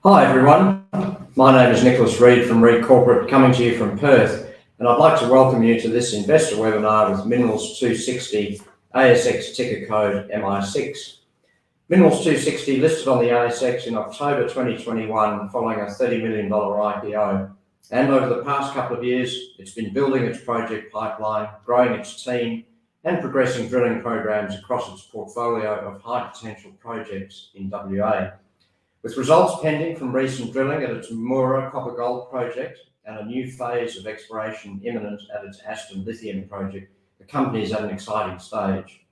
Hi everyone, my name is Nicholas Reid from Reid Corporate, coming to you from Perth, and I'd like to welcome you to this investor webinar with Minerals 260, ASX ticker code MI6. Minerals 260 listed on the ASX in October 2021 following a $30 million IPO, and over the past couple of years it's been building its project pipeline, growing its team and progressing drilling programs across its portfolio of high potential projects in WA. With results pending from recent drilling at its Moora Project and a new phase of exploration imminent at its Aston Lithium Project, the company is at an exciting stage.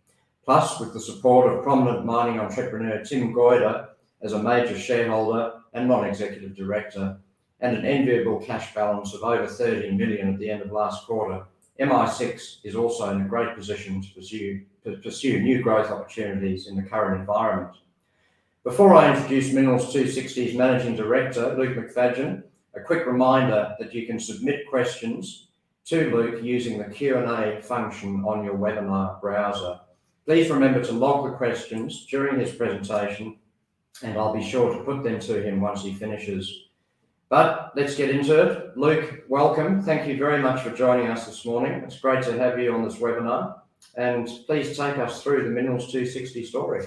Plus, with the support of prominent mining entrepreneur Tim Goyder as a major shareholder and non-executive director, and an enviable cash balance of over 13 million at the end of last quarter, MI6 is also in a great position to pursue new growth opportunities in the current environment. Before I introduce Minerals 260's Managing Director, Luke McFadyen, a quick reminder that you can submit questions to Luke using the Q&A function on your webinar browser. Please remember to log the questions during his presentation, and I'll be sure to put them to him once he finishes. But let's get into it. Luke, welcome. Thank you very much for joining us this morning. It's great to have you on this webinar, and please take us through the Minerals 260 story.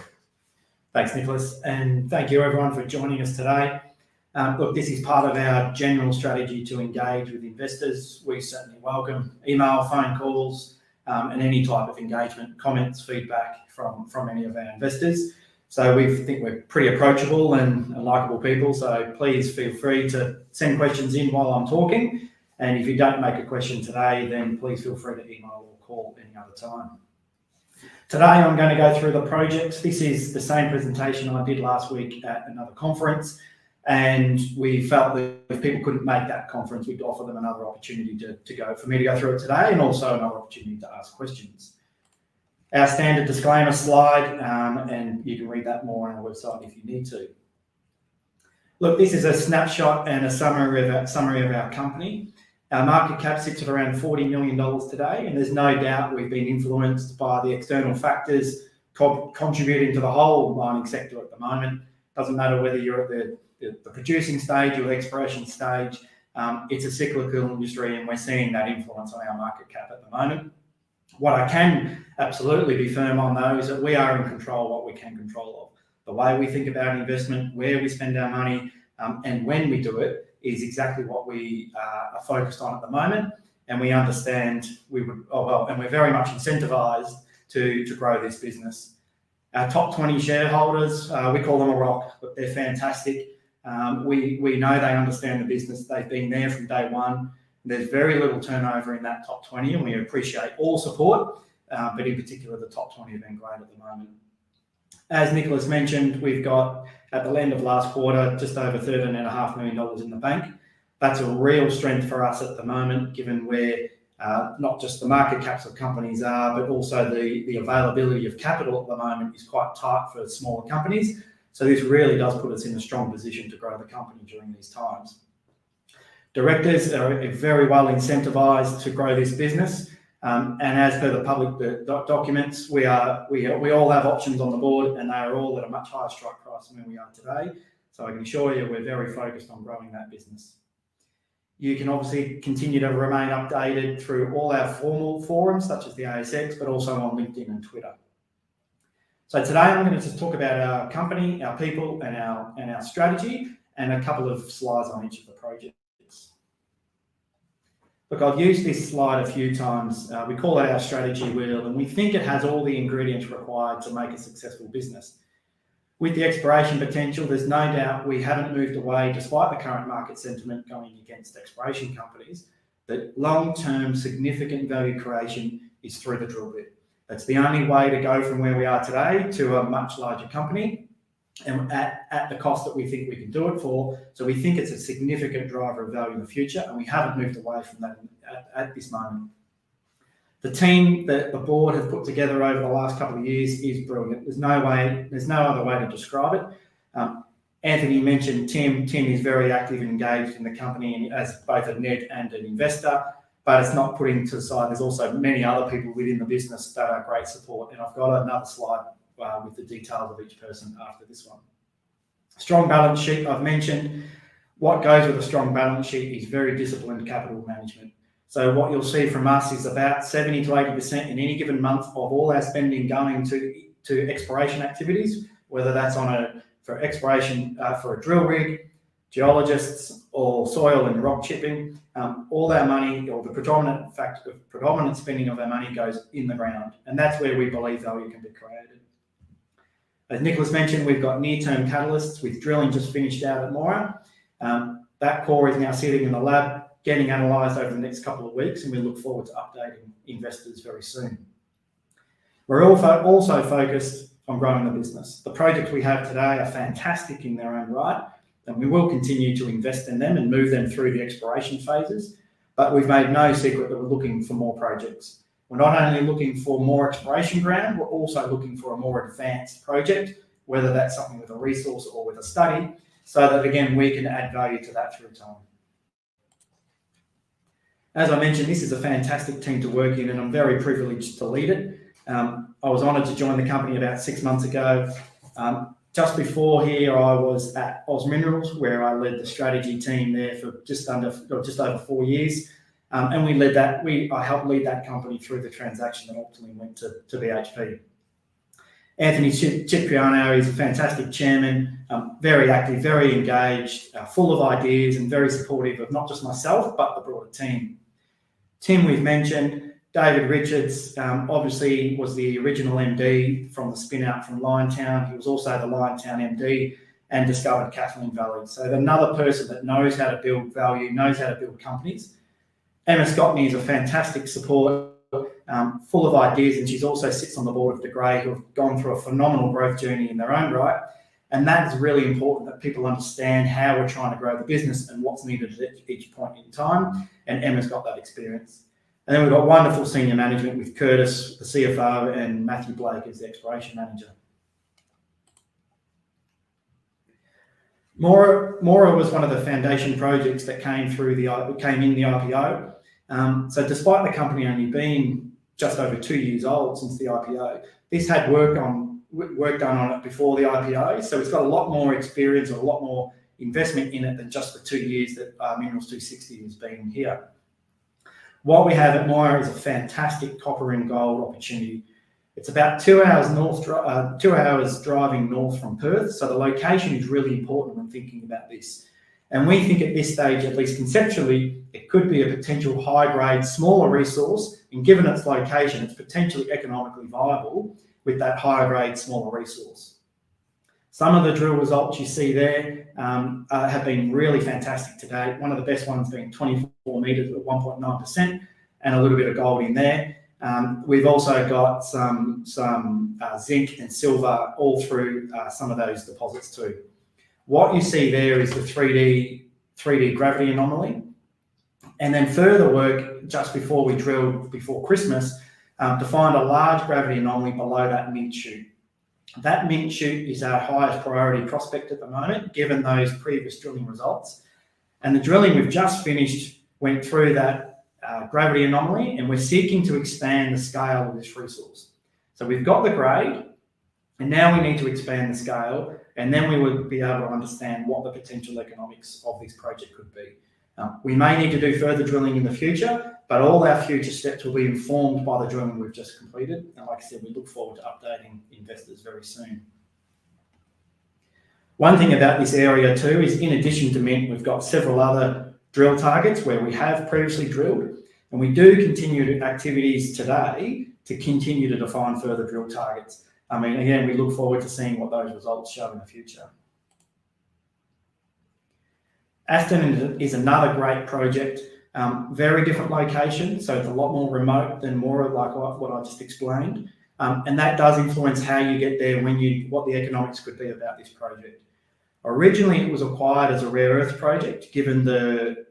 Thanks, Nicholas, and thank you everyone for joining us today. Look, this is part of our general strategy to engage with investors. We certainly welcome email, phone calls, and any type of engagement, comments, feedback from any of our investors. So we think we're pretty approachable and likeable people, so please feel free to send questions in while I'm talking. And if you don't make a question today, then please feel free to email or call any other time. Today I'm going to go through the projects. This is the same presentation I did last week at another conference, and we felt that if people couldn't make that conference, we'd offer them another opportunity for me to go through it today, and also another opportunity to ask questions. Our standard disclaimer slide, and you can read that more on our website if you need to. Look, this is a snapshot and a summary of our company. Our market cap sits at around $40 million today, and there's no doubt we've been influenced by the external factors contributing to the whole mining sector at the moment. Doesn't matter whether you're at the producing stage or the exploration stage, it's a cyclical industry, and we're seeing that influence on our market cap at the moment. What I can absolutely be firm on, though, is that we are in control of what we can control of. The way we think about investment, where we spend our money, and when we do it, is exactly what we are focused on at the moment, and we understand and we're very much incentivized to grow this business. Our top 20 shareholders, we call them a rock, but they're fantastic. We know they understand the business. They've been there from day one. There's very little turnover in that top 20, and we appreciate all support, but in particular the top 20 have been great at the moment. As Nicholas mentioned, we've got, at the end of last quarter, just over $13.5 million in the bank. That's a real strength for us at the moment, given where not just the market caps of companies are, but also the availability of capital at the moment is quite tight for smaller companies. So this really does put us in a strong position to grow the company during these times. Directors are very well incentivized to grow this business. And as per the public documents, we all have options on the board, and they are all at a much higher strike price than where we are today. So I can assure you we're very focused on growing that business. You can obviously continue to remain updated through all our formal forums, such as the ASX, but also on LinkedIn and Twitter. So today I'm going to just talk about our company, our people, and our strategy, and a couple of slides on each of the projects. Look, I've used this slide a few times. We call it our strategy wheel, and we think it has all the ingredients required to make a successful business. With the exploration potential, there's no doubt we haven't moved away, despite the current market sentiment going against exploration companies, that long-term significant value creation is through the drill bit. That's the only way to go from where we are today to a much larger company, and at the cost that we think we can do it for. So we think it's a significant driver of value in the future, and we haven't moved away from that at this moment. The team that the board have put together over the last couple of years is brilliant. There's no other way to describe it. Anthony mentioned Tim. Tim is very active and engaged in the company as both a NED and an investor, but it's not putting to the side. There's also many other people within the business that are great support, and I've got another slide with the details of each person after this one. Strong balance sheet, I've mentioned. What goes with a strong balance sheet is very disciplined capital management. So what you'll see from us is about 70 to 80% in any given month of all our spending going to exploration activities, whether that's for exploration for a drill rig, geologists, or soil and rock chipping. All our money, or the predominant spending of our money, goes in the ground, and that's where we believe value can be created. As Nicholas mentioned, we've got near-term catalysts with drilling just finished out at Moora. That core is now sitting in the lab, getting analysed over the next couple of weeks, and we look forward to updating investors very soon. We're also focused on growing the business. The projects we have today are fantastic in their own right, and we will continue to invest in them and move them through the exploration phases, but we've made no secret that we're looking for more projects. We're not only looking for more exploration ground, we're also looking for a more advanced project, whether that's something with a resource or with a study, so that again, we can add value to that through time. As I mentioned, this is a fantastic team to work in, and I'm very privileged to lead it. I was honoured to join the company about 6 months ago. Just before here, I was at Oz Minerals, where I led the strategy team there for just over 4 years. And I helped lead that company through the transaction that ultimately went to BHP. Anthony Cipriano is a fantastic chairman, very active, very engaged, full of ideas, and very supportive of not just myself, but the broader team. Tim, we've mentioned. David Richards obviously was the original MD from the spin out from Liontown. He was also the Liontown MD and discovered Kathleen Valley. So another person that knows how to build value, knows how to build companies. Emma Scottney is a fantastic support, full of ideas, and she's also sits on the board of De Grey, who have gone through a phenomenal growth journey in their own right. And that is really important, that people understand how we're trying to grow the business and what's needed at each point in time. And Emma's got that experience. And then we've got wonderful senior management with Curtis, the CFO, and Matthew Blake as the exploration manager. Moora was one of the foundation projects that came in the IPO. So despite the company only being just over 2 years old since the IPO, this had work done on it before the IPO. So it's got a lot more experience or a lot more investment in it than just the 2 years that Minerals 260 has been here. What we have at Moora is a fantastic copper and gold opportunity. It's about 2 hours driving north from Perth, so the location is really important when thinking about this. And we think at this stage, at least conceptually, it could be a potential high-grade, smaller resource, and given its location, it's potentially economically viable with that higher-grade, smaller resource. Some of the drill results you see there have been really fantastic to date. One of the best ones being 24 metres at 1.9% and a little bit of gold in there. We've also got some zinc and silver all through some of those deposits too. What you see there is the 3D gravity anomaly. And then further work just before we drilled before Christmas to find a large gravity anomaly below that mint shoot. That mint shoot is our highest priority prospect at the moment, given those previous drilling results. And the drilling we've just finished went through that gravity anomaly, and we're seeking to expand the scale of this resource. So we've got the grade, and now we need to expand the scale, and then we would be able to understand what the potential economics of this project could be. We may need to do further drilling in the future, but all our future steps will be informed by the drilling we've just completed. And like I said, we look forward to updating investors very soon. One thing about this area too is, in addition to mint, we've got several other drill targets where we have previously drilled, and we do continue activities today to continue to define further drill targets. I mean, again, we look forward to seeing what those results show in the future. Aston is another great project, very different location, so it's a lot more remote than Moora, like what I just explained, and that does influence how you get there, what the economics could be about this project. Originally, it was acquired as a rare earth project, given the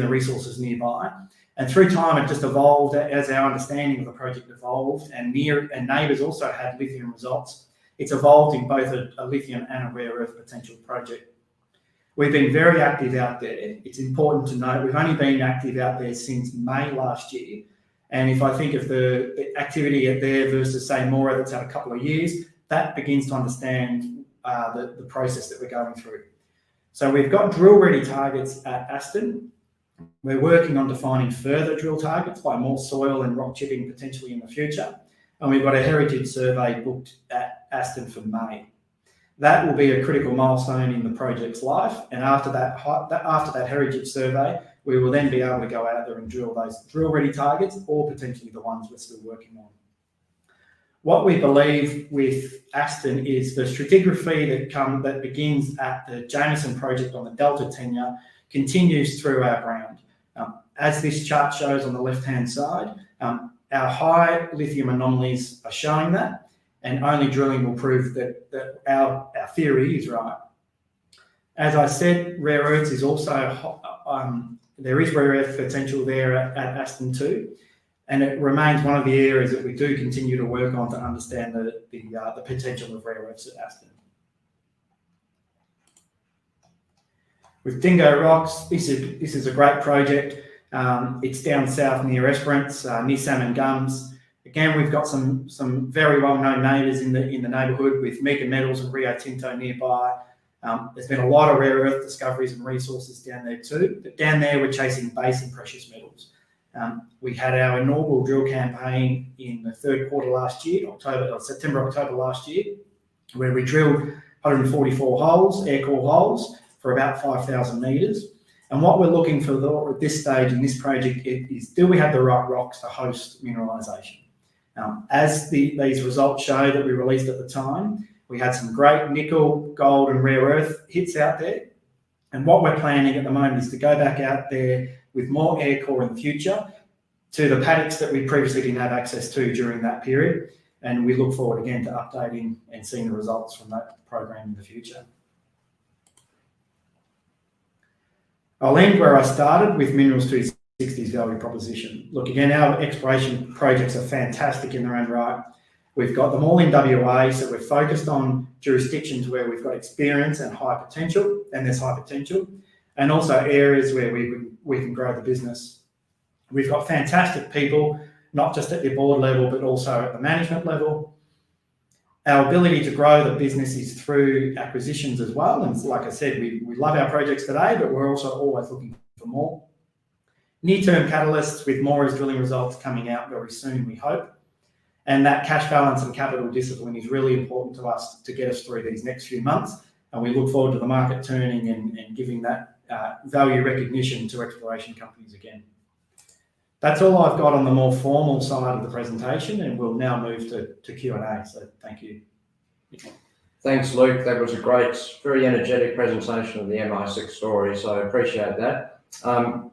resources nearby, and through time it just evolved as our understanding of the project evolved, and neighbours also had lithium results. It's evolved in both a lithium and a rare earth potential project. We've been very active out there. It's important to note we've only been active out there since May last year. And if I think of the activity out there versus, say, Moora that's had a couple of years, that begins to understand the process that we're going through. So we've got drill-ready targets at Aston. We're working on defining further drill targets by more soil and rock chipping potentially in the future. And we've got a heritage survey booked at Aston for May. That will be a critical milestone in the project's life. And after that heritage survey, we will then be able to go out there and drill those drill-ready targets or potentially the ones we're still working on. What we believe with Aston is the stratigraphy that begins at the Jameson Project on the Delta tenure continues through our ground. As this chart shows on the left-hand side, our high lithium anomalies are showing that, and only drilling will prove that our theory is right. As I said, rare earths is also, there is rare earth potential there at Aston too, and it remains one of the areas that we do continue to work on to understand the potential of rare earths at Aston. With Dingo Rocks, this is a great project. It's down south near Esperance, near Salmon Gums. Again, we've got some very well-known neighbours in the neighbourhood with Meeker Metals and Rio Tinto nearby. There's been a lot of rare earth discoveries and resources down there too, but down there we're chasing base and precious metals. We had our inaugural drill campaign in the third quarter last year, September, October last year, where we drilled 144 holes, air core holes, for about 5,000 metres. And what we're looking for at this stage in this project is, do we have the right rocks to host mineralisation? As these results show that we released at the time, we had some great nickel, gold and rare earth hits out there. And what we're planning at the moment is to go back out there with more air core in the future to the paddocks that we previously didn't have access to during that period. And we look forward again to updating and seeing the results from that program in the future. I'll end where I started with Minerals 260's value proposition. Look, again, our exploration projects are fantastic in their own right. We've got them all in WA, so we're focused on jurisdictions where we've got experience and high potential, and there's high potential, and also areas where we can grow the business. We've got fantastic people, not just at the board level, but also at the management level. Our ability to grow the business is through acquisitions as well. And like I said, we love our projects today, but we're also always looking for more. Near-term catalysts with Moora's drilling results coming out very soon, we hope. And that cash balance and capital discipline is really important to us to get us through these next few months. And we look forward to the market turning and giving that value recognition to exploration companies again. That's all I've got on the more formal side of the presentation, and we'll now move to Q&A. So thank you. Thanks, Luke. That was a great, very energetic presentation of the MI6 story, so I appreciate that.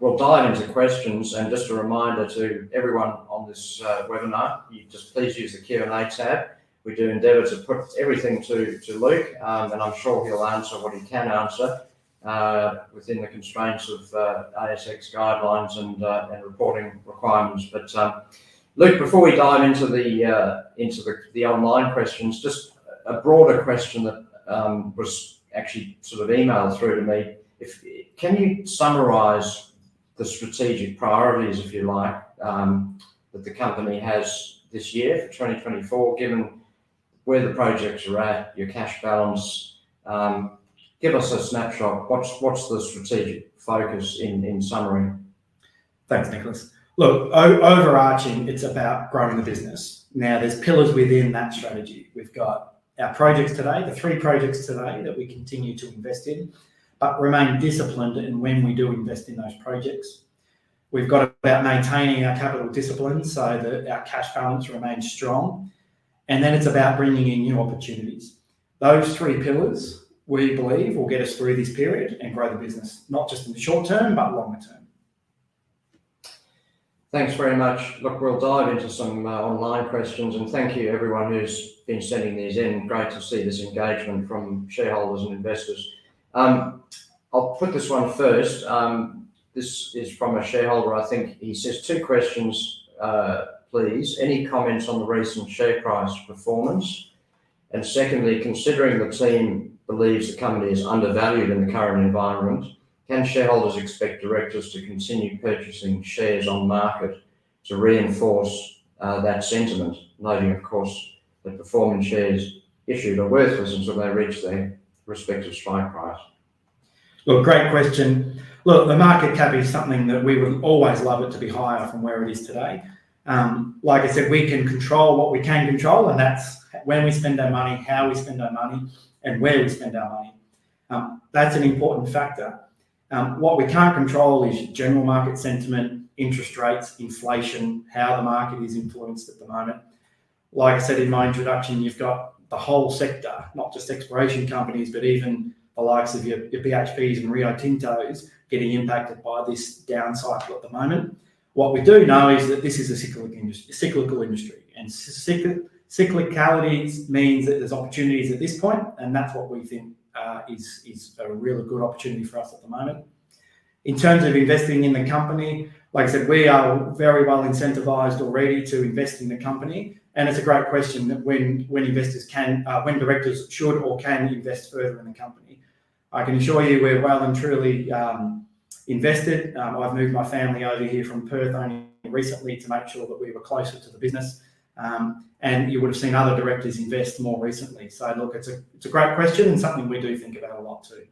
We'll dive into questions, and just a reminder to everyone on this webinar, you just please use the Q&A tab. We do endeavour to put everything to Luke, and I'm sure he'll answer what he can answer within the constraints of ASX guidelines and reporting requirements. But Luke, before we dive into the online questions, just a broader question that was actually sort of emailed through to me. Can you summarise the strategic priorities, if you like, that the company has this year for 2024, given where the projects are at, your cash balance? Give us a snapshot. What's the strategic focus in summary? Thanks, Nicholas. Look, overarching, it's about growing the business. Now, there's pillars within that strategy. We've got our projects today, the 3 projects today that we continue to invest in, but remain disciplined in when we do invest in those projects. We've got about maintaining our capital discipline so that our cash balance remains strong. And then it's about bringing in new opportunities. Those 3 pillars, we believe, will get us through this period and grow the business, not just in the short term, but longer term. Thanks very much. Look, we'll dive into some online questions, and thank you everyone who's been sending these in. Great to see this engagement from shareholders and investors. I'll put this one first. This is from a shareholder, I think. He says 2 questions, please. Any comments on the recent share price performance? And secondly, considering the team believes the company is undervalued in the current environment, can shareholders expect directors to continue purchasing shares on market to reinforce that sentiment, noting, of course, that performance shares issued are worthless until they reach their respective strike price? Look, great question. Look, the market cap is something that we would always love it to be higher from where it is today. Like I said, we can control what we can control, and that's when we spend our money, how we spend our money, and where we spend our money. That's an important factor. What we can't control is general market sentiment, interest rates, inflation, how the market is influenced at the moment. Like I said in my introduction, you've got the whole sector, not just exploration companies, but even the likes of your BHPs and Rio Tintos getting impacted by this down cycle at the moment. What we do know is that this is a cyclical industry, and cyclicality means that there's opportunities at this point, and that's what we think is a really good opportunity for us at the moment. In terms of investing in the company, like I said, we are very well incentivized already to invest in the company, and it's a great question that when investors can, when directors should or can invest further in the company. I can assure you we're well and truly invested. I've moved my family over here from Perth only recently to make sure that we were closer to the business. And you would have seen other directors invest more recently. So look, it's a great question and something we do think about a lot too.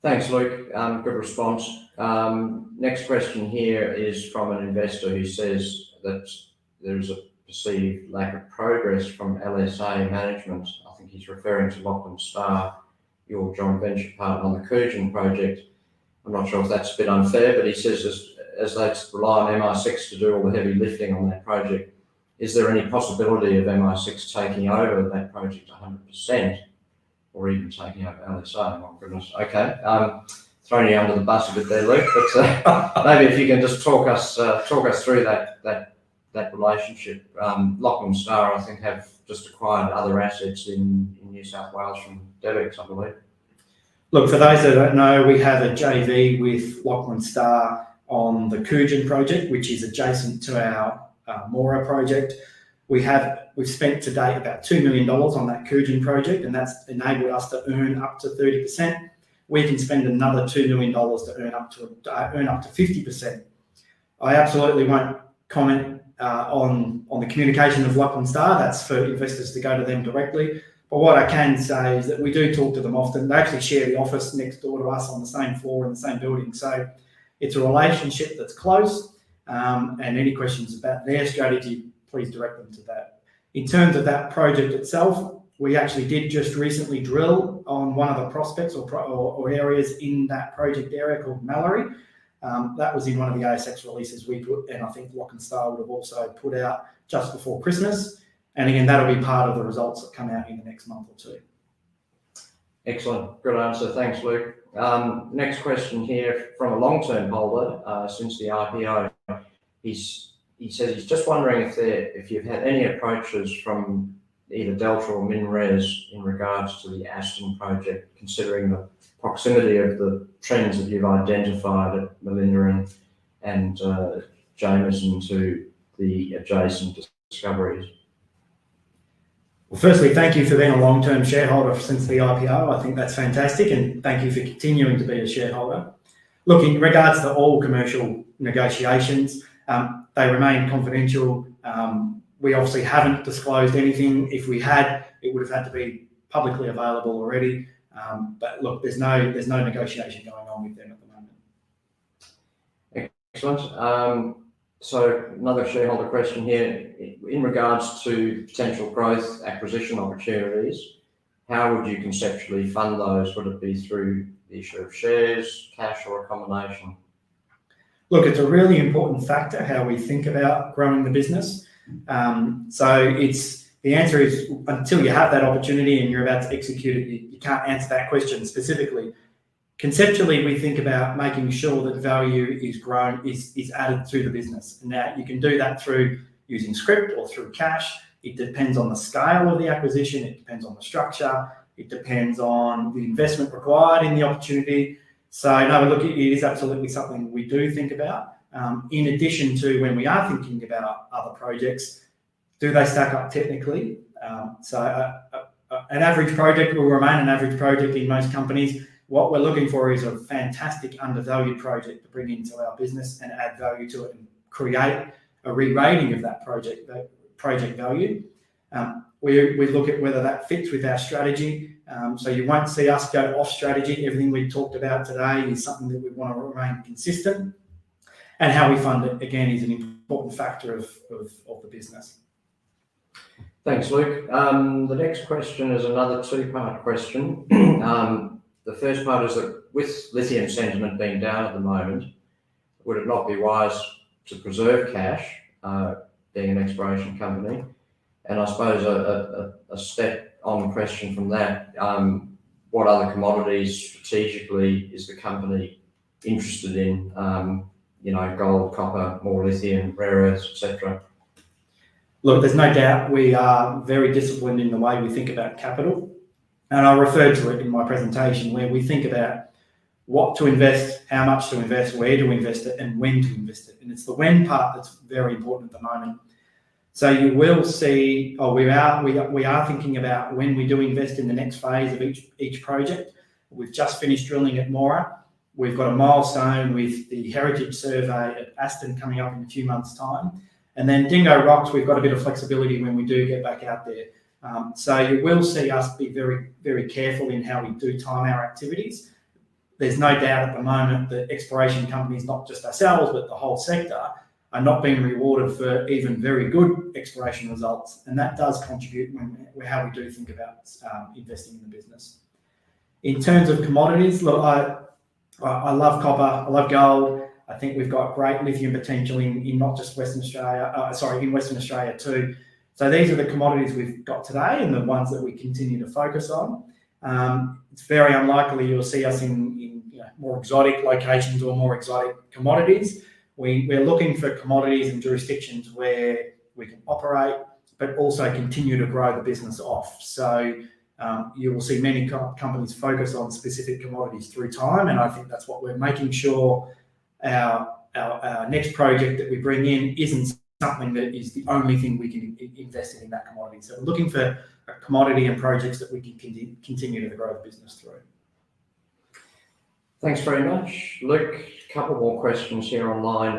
Thanks, Luke. Good response. Next question here is from an investor who says that there is a perceived lack of progress from LSA management. I think he's referring to Lachlan Star, your joint venture partner on the Aston Project. I'm not sure if that's a bit unfair, but he says as they rely on MI6 to do all the heavy lifting on that project, is there any possibility of MI6 taking over that project 100%, or even taking over LSA? My goodness. Okay, throwing you under the bus a bit there, Luke. But maybe if you can just talk us through that relationship. Lachlan Star, I think, have just acquired other assets in New South Wales from Devex, I believe. Look, for those that don't know, we have a JV with Lachlan Star on the Aston Project, which is adjacent to our Moora Project. We've spent to date about $2 million on that Aston Project, and that's enabled us to earn up to 30%. We can spend another $2 million to earn up to 50%. I absolutely won't comment on the communication of Lachlan Star. That's for investors to go to them directly. But what I can say is that we do talk to them often. They actually share the office next door to us on the same floor in the same building. So it's a relationship that's close. And any questions about their strategy, please direct them to that. In terms of that project itself, we actually did just recently drill on one of the prospects or areas in that project area called Mallory. That was in one of the ASX releases we put, and I think Lachlan Star would have also put out just before Christmas. And again, that'll be part of the results that come out in the next month or two. Excellent. Good answer. Thanks, Luke. Next question here from a long-term holder since the IPO. He says he's just wondering if you've had any approaches from either Delta or MinRes in regards to the Aston Project, considering the proximity of the trends that you've identified at Melinda and Jameson to the adjacent discoveries. Well, firstly, thank you for being a long-term shareholder since the IPO. I think that's fantastic, and thank you for continuing to be a shareholder. Look, in regards to all commercial negotiations, they remain confidential. We obviously haven't disclosed anything. If we had, it would have had to be publicly available already. But look, there's no negotiation going on with them at the moment. Excellent. So another shareholder question here. In regards to potential growth acquisition opportunities, how would you conceptually fund those? Would it be through the issue of shares, cash, or a combination? Look, it's a really important factor how we think about growing the business. The answer is until you have that opportunity and you're about to execute it, you can't answer that question specifically. Conceptually, we think about making sure that value is grown, is added to the business. Now, you can do that through using script or through cash. It depends on the scale of the acquisition. It depends on the structure. It depends on the investment required in the opportunity. So, no, look, it is absolutely something we do think about. In addition to when we are thinking about other projects, do they stack up technically? An average project will remain an average project in most companies. What we're looking for is a fantastic undervalued project to bring into our business and add value to it and create a re-rating of that project value. We look at whether that fits with our strategy. So you won't see us go off strategy. Everything we talked about today is something that we want to remain consistent. And how we fund it, again, is an important factor of the business. Thanks, Luke. The next question is another two-part question. The first part is that with lithium sentiment being down at the moment, would it not be wise to preserve cash, being an exploration company? And I suppose a step on question from that, what other commodities strategically is the company interested in? Gold, copper, more lithium, rare earths, etc. Look, there's no doubt we are very disciplined in the way we think about capital. And I referred to it in my presentation, where we think about what to invest, how much to invest, where to invest it, and when to invest it. And it's the when part that's very important at the moment. So you will see, we are thinking about when we do invest in the next phase of each project. We've just finished drilling at Moora. We've got a milestone with the heritage survey at Aston coming up in a few months' time. And then Dingo Rocks, we've got a bit of flexibility when we do get back out there. So you will see us be very, very careful in how we do time our activities. There's no doubt at the moment that exploration companies, not just ourselves, but the whole sector, are not being rewarded for even very good exploration results. And that does contribute how we do think about investing in the business. In terms of commodities, look, I love copper, I love gold. I think we've got great lithium potential in not just Western Australia, in Western Australia too. So these are the commodities we've got today and the ones that we continue to focus on. It's very unlikely you'll see us in more exotic locations or more exotic commodities. We're looking for commodities and jurisdictions where we can operate, but also continue to grow the business off. So you will see many companies focus on specific commodities through time, and I think that's what we're making sure our next project that we bring in isn't something that is the only thing we can invest in that commodity. So we're looking for a commodity and projects that we can continue to grow the business through. Thanks very much, Luke. A couple more questions here online.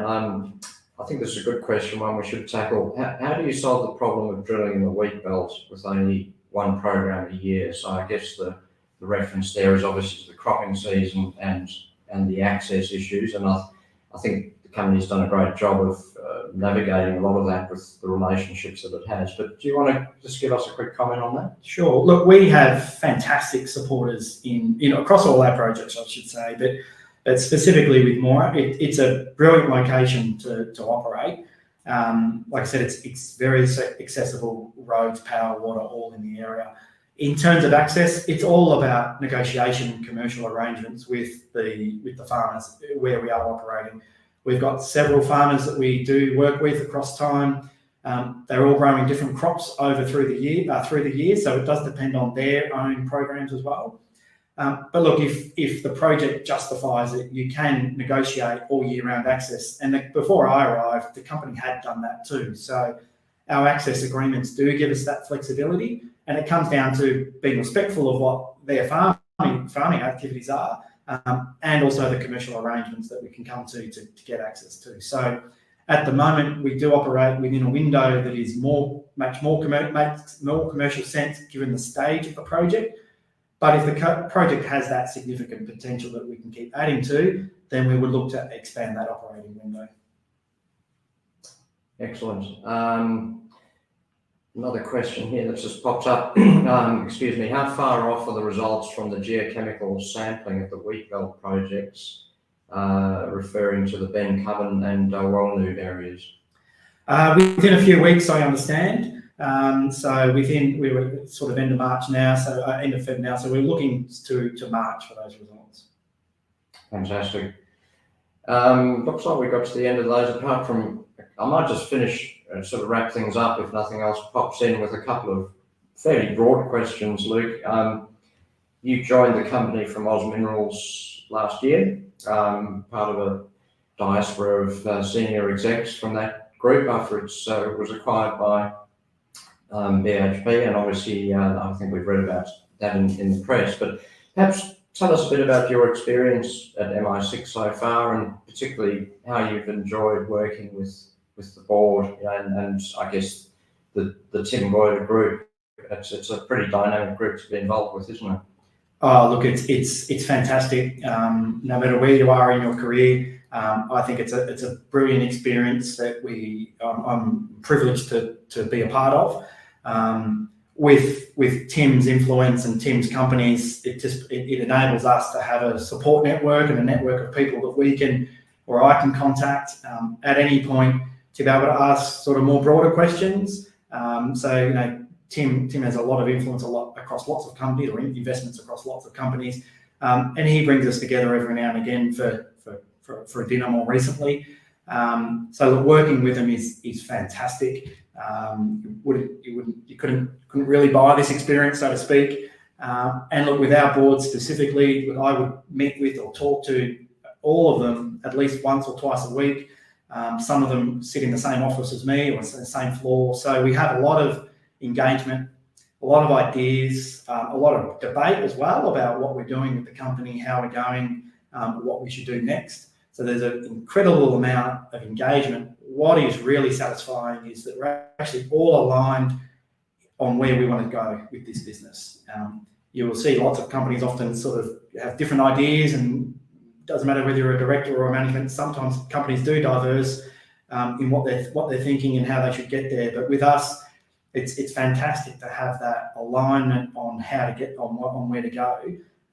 I think this is a good question, one we should tackle. How do you solve the problem of drilling in the wheat belt with only one program a year? So I guess the reference there is obviously to the cropping season and the access issues, and I think the company's done a great job of navigating a lot of that with the relationships that it has. But do you want to just give us a quick comment on that? Sure. Look, we have fantastic supporters across all our projects, I should say, but specifically with Moora, it's a brilliant location to operate. Like I said, it's very accessible, roads, power, water, all in the area. In terms of access, it's all about negotiation and commercial arrangements with the farmers where we are operating. We've got several farmers that we do work with across time. They're all growing different crops through the year, so it does depend on their own programs as well. But look, if the project justifies it, you can negotiate all year round access. And before I arrived, the company had done that too. So our access agreements do give us that flexibility, and it comes down to being respectful of what their farming activities are, and also the commercial arrangements that we can come to get access to. So at the moment, we do operate within a window that is makes more commercial sense given the stage of the project. But if the project has that significant potential that we can keep adding to, then we would look to expand that operating window. Excellent. Another question here that's just popped up. Excuse me. How far off are the results from the geochemical sampling of the wheat belt projects, referring to the Ben Coven and Walnu areas? Within a few weeks, I understand. So we were sort of end of March now, so end of Feb now. So we're looking to March for those results. Fantastic. Looks like we got to the end of those. Apart from, I might just finish, sort of wrap things up if nothing else pops in with a couple of fairly broad questions, Luke. You joined the company from Oz Minerals last year, part of a diaspora of senior execs from that group after it was acquired by BHP, and obviously I think we've read about that in the press. But perhaps tell us a bit about your experience at MI6 so far, and particularly how you've enjoyed working with the board and I guess the Tim Boyer group It's a pretty dynamic group to be involved with, isn't it? Oh, look, it's fantastic. No matter where you are in your career, I think it's a brilliant experience that I'm privileged to be a part of. With Tim's influence and Tim's companies, it enables us to have a support network and a network of people that I can contact at any point to be able to ask sort of more broader questions. Tim has a lot of influence across lots of companies, or investments across lots of companies, and he brings us together every now and again for a dinner more recently. So working with him is fantastic. You couldn't really buy this experience, so to speak. And look, with our board specifically, I would meet with or talk to all of them at least once or twice a week. Some of them sit in the same office as me or the same floor. So we have a lot of engagement, a lot of ideas, a lot of debate as well about what we're doing with the company, how we're going, what we should do next. So there's an incredible amount of engagement. What is really satisfying is that we're actually all aligned on where we want to go with this business. You will see lots of companies often sort of have different ideas, and it doesn't matter whether you're a director or a management. Sometimes companies do diverse in what they're thinking and how they should get there. But with us, it's fantastic to have that alignment on how to get on where to go.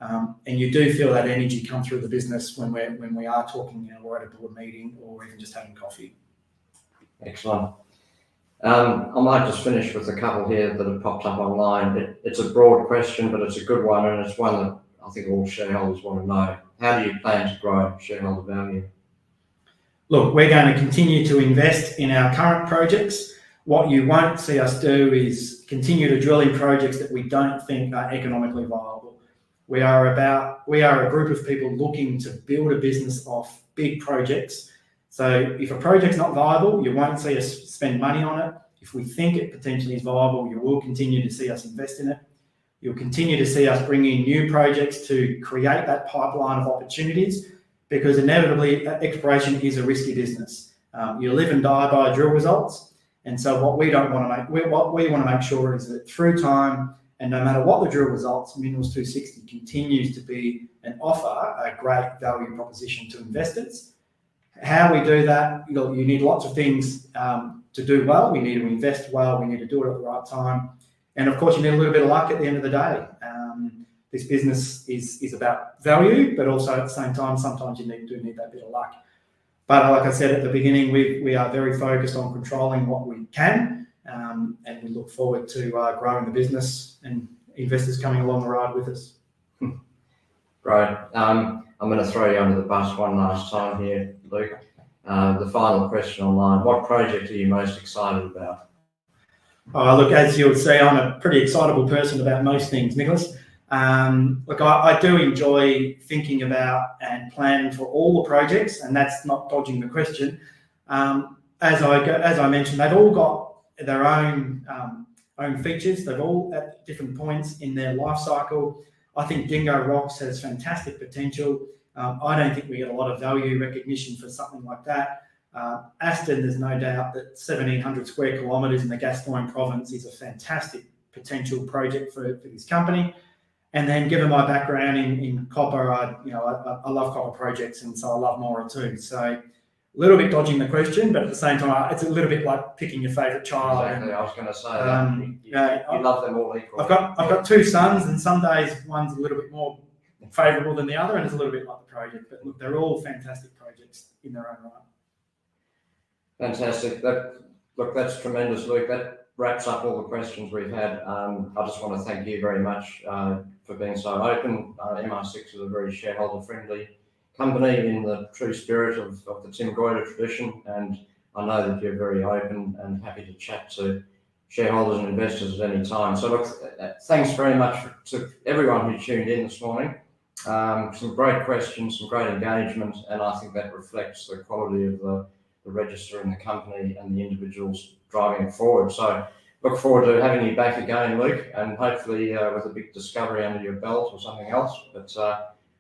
And you do feel that energy come through the business when we are talking, we're at a board meeting or even just having coffee. Excellent. I might just finish with a couple here that have popped up online. It's a broad question, but it's a good one, and it's one that I think all shareholders want to know. How do you plan to grow shareholder value? Look, we're going to continue to invest in our current projects. What you won't see us do is continue to drill in projects that we don't think are economically viable. We are a group of people looking to build a business off big projects. So if a project's not viable, you won't see us spend money on it. If we think it potentially is viable, you will continue to see us invest in it. You'll continue to see us bring in new projects to create that pipeline of opportunities, because inevitably exploration is a risky business. You live and die by drill results. And so what we want to make sure is that through time, and no matter what the drill results, Minerals 260 continues to be and offer a great value proposition to investors. How we do that, you need lots of things to do well. We need to invest well. We need to do it at the right time. And of course, you need a little bit of luck at the end of the day. This business is about value, but also at the same time, sometimes you do need that bit of luck. But like I said at the beginning, we are very focused on controlling what we can, and we look forward to growing the business and investors coming along the ride with us. Right. I'm going to throw you under the bus one last time here, Luke. The final question online: what project are you most excited about? Look, as you'll see, I'm a pretty excitable person about most things, Nicholas. Look, I do enjoy thinking about and planning for all the projects, and that's not dodging the question. As I mentioned, they've all got their own features. They've all at different points in their life cycle. I think Dingo Rocks has fantastic potential. I don't think we get a lot of value recognition for something like that. Aston, there's no doubt that 1,700 square kilometres in the Aston Province is a fantastic potential project for this company. And then, given my background in copper, I love copper projects, and so I love Moora too. So, a little bit dodging the question, but at the same time, it's a little bit like picking your favourite child. Exactly, I was going to say you love them all equally. I've got two sons, and some days one's a little bit more favourable than the other, and it's a little bit like the project. But look, they're all fantastic projects in their own right. Fantastic. That's tremendous, Luke. That wraps up all the questions we've had. I just want to thank you very much for being so open. MI6 is a very shareholder-friendly company in the true spirit of the Tim Goyder tradition, and I know that you're very open and happy to chat to shareholders and investors at any time. So look, thanks very much to everyone who tuned in this morning. Some great questions, some great engagement, and I think that reflects the quality of the register and the company and the individuals driving it forward. So look forward to having you back again, Luke, and hopefully with a big discovery under your belt or something else. But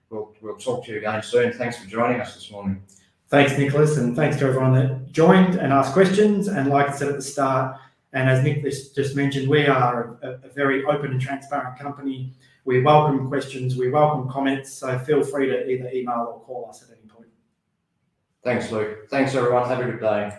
we'll talk to you again soon. Thanks for joining us this morning. Thanks, Nicholas, and thanks to everyone that joined and asked questions. And like I said at the start, And as Nicholas just mentioned, we are a very open and transparent company. We welcome questions, we welcome comments, so feel free to either email or call us at any point. Thanks, Luke. Thanks, everyone. Have a good day.